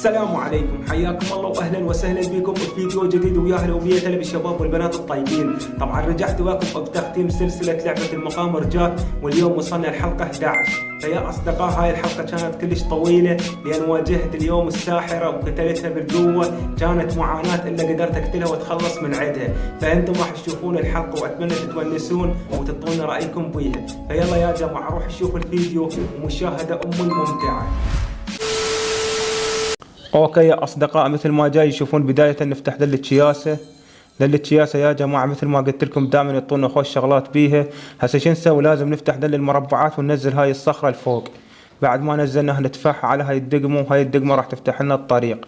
السلام عليكم، حياكم الله واهلا وسهلا بكم في فيديو جديد ويا اهلا ويا هلا بالشباب والبنات الطيبين. طبعا رجعت وياكم بتختيم سلسله لعبه المقامر جاك، واليوم وصلنا الحلقه 11. فيا اصدقاء هاي الحلقه كانت كلش طويله لان واجهت اليوم الساحره وقتلتها بالقوه، كانت معاناه الا قدرت اقتلها واتخلص من عدها. فانتم راح تشوفون الحلقه واتمنى تتونسون وتعطون رايكم بيها. فيلا يا جماعه روح شوفوا الفيديو ومشاهده ممتعه. اوكي يا اصدقاء، مثل ما جاي تشوفون بداية نفتح دلة شياسة يا جماعة. مثل ما قلت لكم دائما يعطونا خوش شغلات بيها. هسه شو نسوي؟ لازم نفتح دل المربعات وننزل هاي الصخرة لفوق. بعد ما نزلناها ندفعها على هاي الدقمة، وهاي الدقمة راح تفتح لنا الطريق.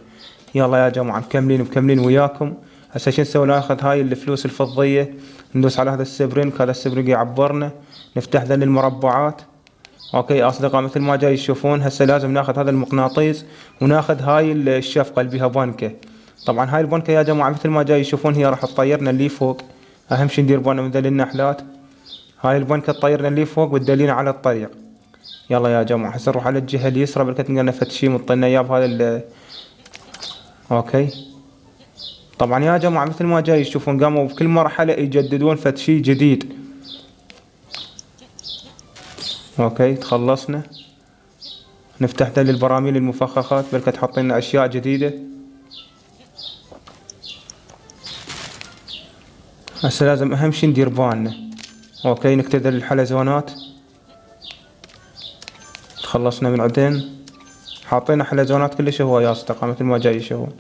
يلا يا جماعة مكملين وياكم. هسه شو نسوي؟ ناخذ هاي الفلوس الفضية، ندوس على هذا السبرينج، هذا السبرينج يعبرنا، نفتح دل المربعات. اوكي يا اصدقاء، مثل ما جاي تشوفون هسه لازم ناخذ هذا المقناطيس وناخذ هاي الشفقه اللي بيها بنكه. طبعا هاي البنكه يا جماعه مثل ما جاي تشوفون هي راح تطيرنا اللي فوق. اهم شيء ندير بالنا من ذل النحلات. هاي البنكه تطيرنا اللي فوق وتدلينا على الطريق. يلا يا جماعه هسه نروح على الجهه اليسرى، بلكت نلقى فد شيء مطلنا اياه بهذا اوكي. طبعا يا جماعه مثل ما جاي تشوفون قاموا بكل مرحله يجددون فد شيء جديد. اوكي تخلصنا، نفتح دل البراميل المفخخات، بلكت حاطين لنا اشياء جديده. هسه لازم اهم شي ندير بالنا. اوكي نكتب دل الحلزونات، تخلصنا من عدن. حاطين حلزونات كلش هواي يا اصدقاء مثل ما جاي يشوفون.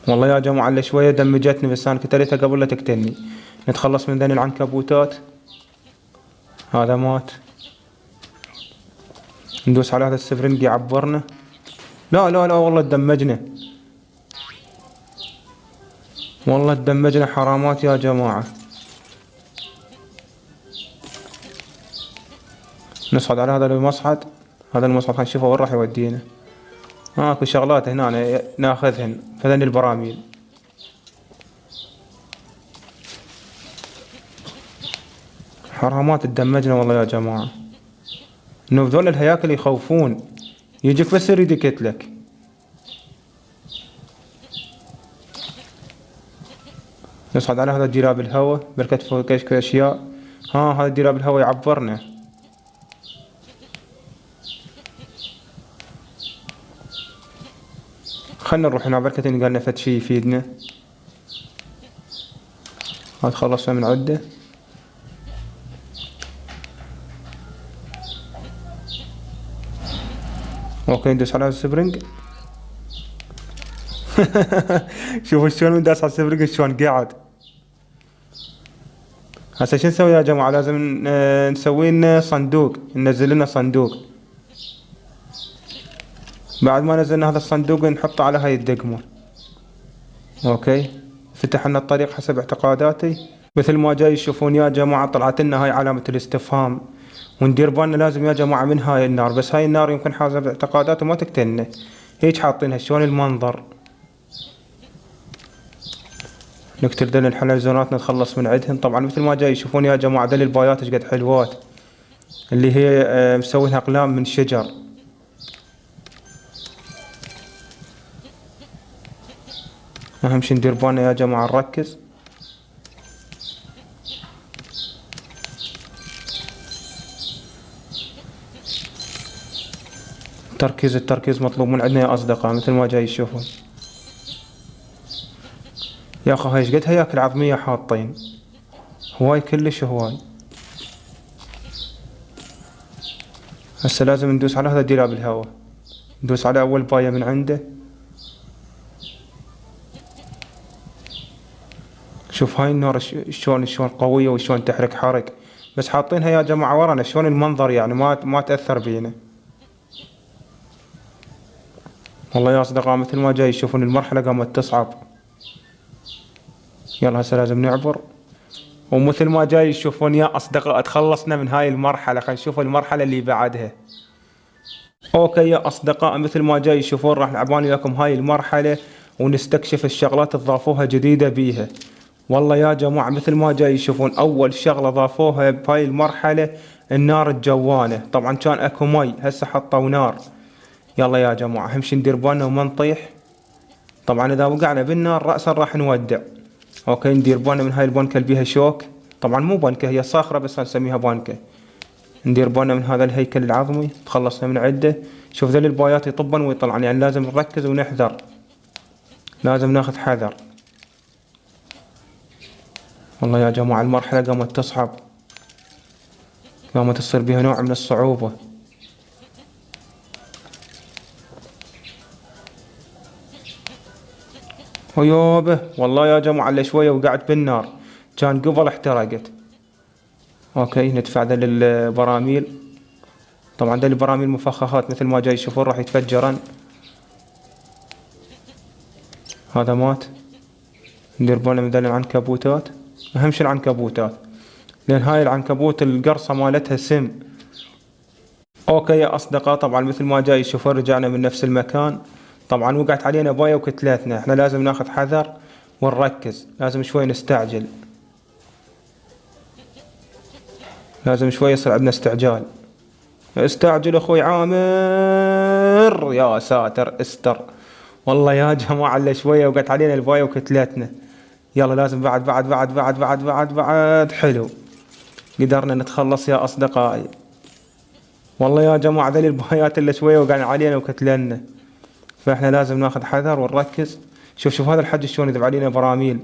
والله يا جماعه اللي شويه دمجتني، بس انا كتلتها قبل لا تقتلني. نتخلص من ذني العنكبوتات. هذا مات. ندوس على هذا السفرنج يعبرنا. لا والله تدمجنا، والله تدمجنا حرامات يا جماعة. نصعد على هذا المصعد، هذا المصعد خلينا نشوفه وين راح يودينا. اكو شغلات هنا ناخذهن فذني البراميل. حرامات تدمجنا والله يا جماعة. انه ذول الهياكل يخوفون، يجيك بس يريد يقتلك. نصعد على هذا الدراب الهواء، بركت فوق اشياء. هذا الدراب الهواء يعبرنا. خلنا نروح هنا، بركت نلقى لنا فد شي يفيدنا. هذا خلصنا من عده. اوكي ندوس على السبرينج. شوفوا شلون من داس على السبرينج شلون قاعد. هسه شو نسوي يا جماعة؟ لازم نسوي لنا صندوق، ننزل لنا صندوق. بعد ما نزلنا هذا الصندوق نحطه على هاي الدقمة. اوكي فتح لنا الطريق حسب اعتقاداتي. مثل ما جاي تشوفون يا جماعة طلعت لنا هاي علامة الاستفهام، وندير بالنا لازم يا جماعة من هاي النار. بس هاي النار يمكن حسب اعتقاداته ما تقتلنا، هيك حاطينها شلون المنظر. نكتب دل الحلزونات نتخلص من عدهن. طبعا مثل ما جاي يشوفون يا جماعة دل البايات ايش قد حلوات، اللي هي مسوينها اقلام من شجر. اهم شي ندير بالنا يا جماعة نركز. التركيز مطلوب من عندنا يا اصدقاء مثل ما جاي تشوفون. يا اخي هاي ايش قد هياكل عظمية حاطين، هواي كلش هواي. هسه لازم ندوس على هذا الدراب الهواء، ندوس على اول باية من عنده. شوف هاي النار شلون قوية وشلون تحرق حرق. بس حاطينها يا جماعة ورانا شلون المنظر، يعني ما تأثر بينا. والله يا اصدقاء مثل ما جاي تشوفون المرحلة قامت تصعب. يلا هسه لازم نعبر. ومثل ما جاي تشوفون يا اصدقاء تخلصنا من هاي المرحلة. خلينا نشوف المرحلة اللي بعدها. اوكي يا اصدقاء مثل ما جاي تشوفون راح نلعبان وياكم هاي المرحلة ونستكشف الشغلات اللي ضافوها جديدة بيها. والله يا جماعة مثل ما جاي تشوفون اول شغلة ضافوها بهاي المرحلة النار الجوانة. طبعا كان اكو مي، هسه حطوا نار. يلا يا جماعة اهم شي ندير بالنا وما نطيح. طبعا اذا وقعنا بالنار رأسا راح نودع. اوكي ندير بالنا من هاي البنكة اللي بيها شوك، طبعا مو بنكة هي صاخرة بس نسميها بنكة. ندير بالنا من هذا الهيكل العظمي، تخلصنا من عده. شوف ذل البايات يطبن ويطلعن، يعني لازم نركز ونحذر، لازم ناخذ حذر. والله يا جماعة المرحلة قامت تصعب، قامت تصير بها نوع من الصعوبة. ويوبه والله يا جماعة اللي شوية وقعت بالنار، كان قبل احترقت. اوكي ندفع ذل البراميل، طبعا ذل البراميل مفخخات مثل ما جاي تشوفون راح يتفجرن. هذا مات. ندير بالنا من ذل العنكبوتات، اهم شي العنكبوتات، لان هاي العنكبوت القرصة مالتها سم. اوكي يا اصدقاء طبعا مثل ما جاي تشوفون رجعنا من نفس المكان. طبعا وقعت علينا باية وكتلتنا، احنا لازم ناخذ حذر ونركز، لازم شوي نستعجل، لازم شوي يصير عندنا استعجال. استعجل اخوي عامر، يا ساتر استر. والله يا جماعة اللي شوية وقعت علينا الباية وكتلتنا. يلا لازم بعد حلو، قدرنا نتخلص يا اصدقائي. والله يا جماعة ذي البايات اللي شوية وقعنا علينا وكتلنا، فاحنا لازم ناخذ حذر ونركز. شوف هذا الحج شلون يذب علينا براميل.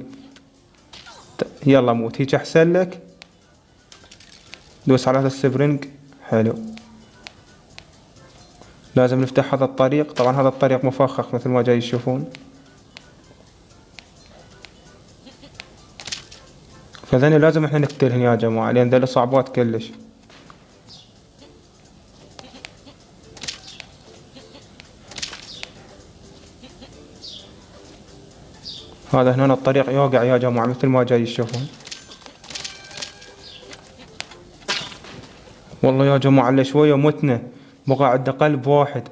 يلا موت هيك احسن لك، دوس على هذا السبرينج. حلو، لازم نفتح هذا الطريق، طبعا هذا الطريق مفخخ مثل ما جاي تشوفون، فذني لازم احنا نقتلهن يا جماعة لان ذني صعبات كلش. هذا هنا الطريق يوقع يا جماعة مثل ما جاي تشوفون. والله يا جماعة اللي شوية متنا، بقى عندنا قلب واحد،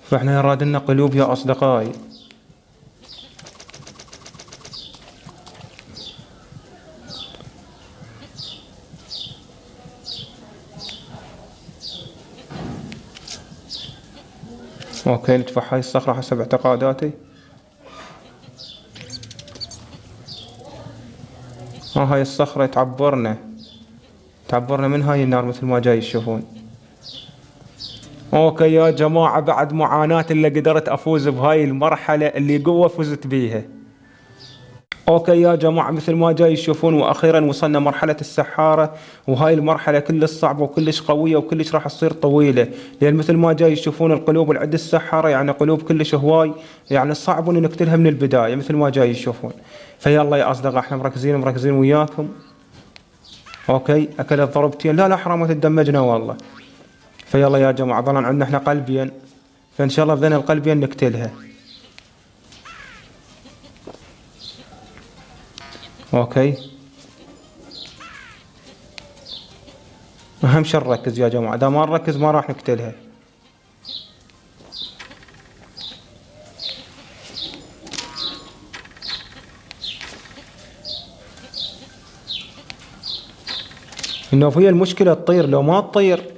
فاحنا يراد لنا قلوب يا اصدقائي. اوكي ندفع هاي الصخرة حسب اعتقاداتي. هاي الصخرة تعبرنا من هاي النار مثل ما جاي تشوفون. اوكي يا جماعة بعد معاناة اللي قدرت افوز بهاي المرحلة اللي قوة فزت بيها. اوكي يا جماعة مثل ما جاي تشوفون واخيرا وصلنا مرحلة السحارة، وهاي المرحلة كلش صعبة وكلش قوية وكلش راح تصير طويلة، لان مثل ما جاي تشوفون القلوب اللي عند السحارة يعني قلوب كلش هواي، يعني صعب ان نقتلها من البداية مثل ما جاي تشوفون. فيلا يا اصدقاء احنا مركزين وياكم. اوكي اكلت ضربتين، لا حرام تدمجنا والله. فيلا يا جماعة ظلنا عندنا احنا قلبين، فان شاء الله بذن القلبين نقتلها. اوكي اهم شي نركز يا جماعة، اذا ما نركز ما راح نقتلها. انه هي المشكلة تطير، لو ما تطير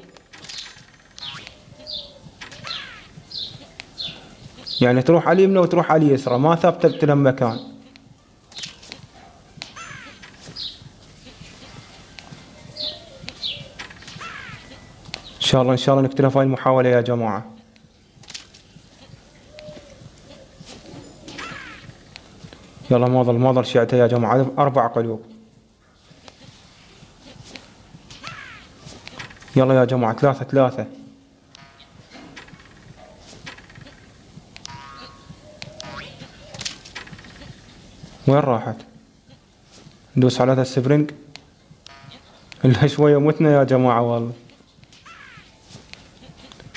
يعني تروح على اليمنى وتروح على اليسرى، ما ثابتة بتلم مكان. ان شاء الله نقتلها في هاي المحاولة يا جماعة. يلا ما ظل شيعتها يا جماعة، 4 قلوب. يلا يا جماعة 3. وين راحت؟ ندوس على هذا السبرينج. الا شوية متنا يا جماعة والله.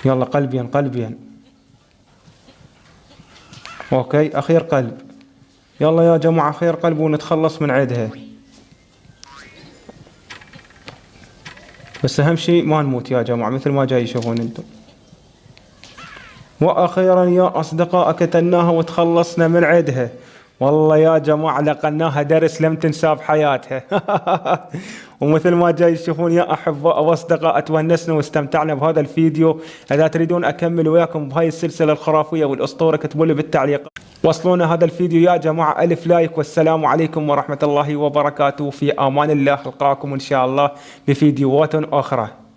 يلا قلبين. اوكي اخير قلب. يلا يا جماعة اخير قلب ونتخلص من عيدها. بس اهم شي ما نموت يا جماعة مثل ما جاي تشوفون انتم. واخيرا يا اصدقاء قتلناها وتخلصنا من عيدها. والله يا جماعة لقناها درس لم تنسى بحياتها. ومثل ما جاي تشوفون يا احباء واصدقاء، تونسنا واستمتعنا بهذا الفيديو. اذا تريدون اكمل وياكم بهاي السلسله الخرافيه والاسطوره اكتبوا لي بالتعليقات. وصلونا هذا الفيديو يا جماعه 1000 لايك. والسلام عليكم ورحمه الله وبركاته. في امان الله، القاكم ان شاء الله بفيديوهات اخرى.